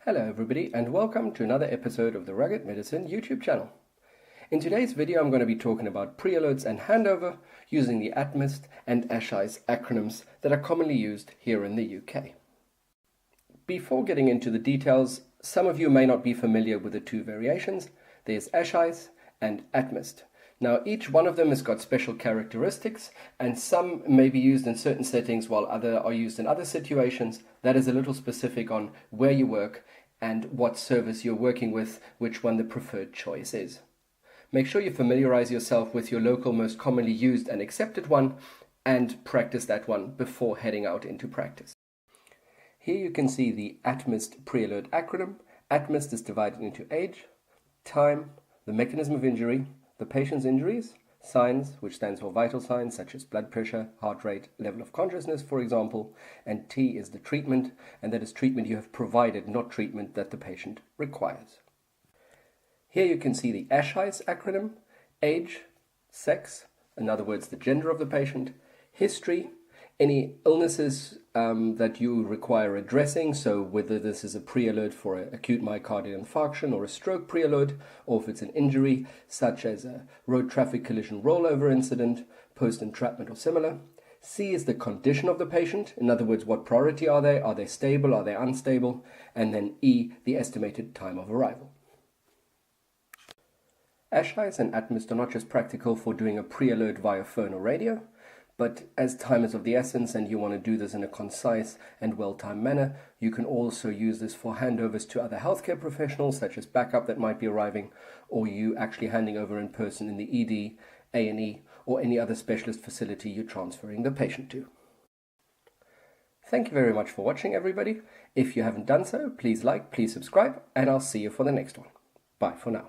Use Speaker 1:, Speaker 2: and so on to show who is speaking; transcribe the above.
Speaker 1: Hello everybody and welcome to another episode of the Rugged Medicine YouTube channel. In today's video I'm going to be talking about pre-alerts and handover using the ATMIST and ASHICE acronyms that are commonly used here in the UK. Before getting into the details, some of you may not be familiar with the two variations. There's ASHICE and ATMIST. Now each one of them has got special characteristics and some may be used in certain settings while other are used in other situations. That is a little specific on where you work and what service you're working with, which one the preferred choice is. Make sure you familiarize yourself with your local most commonly used and accepted one and practice that one before heading out into practice. Here you can see the ATMIST pre-alert acronym. ATMIST is divided into age, time, the mechanism of injury, the patient's injuries, signs, which stands for vital signs such as blood pressure, heart rate, level of consciousness, for example, and T is the treatment, and that is treatment you have provided, not treatment that the patient requires. Here you can see the ASHICE acronym: age, sex, in other words the gender of the patient, history, any illnesses that you require addressing, so whether this is a pre-alert for an acute myocardial infarction or a stroke pre-alert, or if it's an injury such as a road traffic collision rollover incident, post-entrapment or similar. C is the condition of the patient, in other words, what priority are they stable, are they unstable, and then E, the estimated time of arrival. ASHICE and ATMIST are not just practical for doing a pre-alert via phone or radio, but as time is of the essence and you want to do this in a concise and well-timed manner, you can also use this for handovers to other healthcare professionals, such as backup that might be arriving, or you actually handing over in person in the ED, A&E, or any other specialist facility you're transferring the patient to. Thank you very much for watching, everybody. If you haven't done so, please like, please subscribe, and I'll see you for the next one. Bye for now.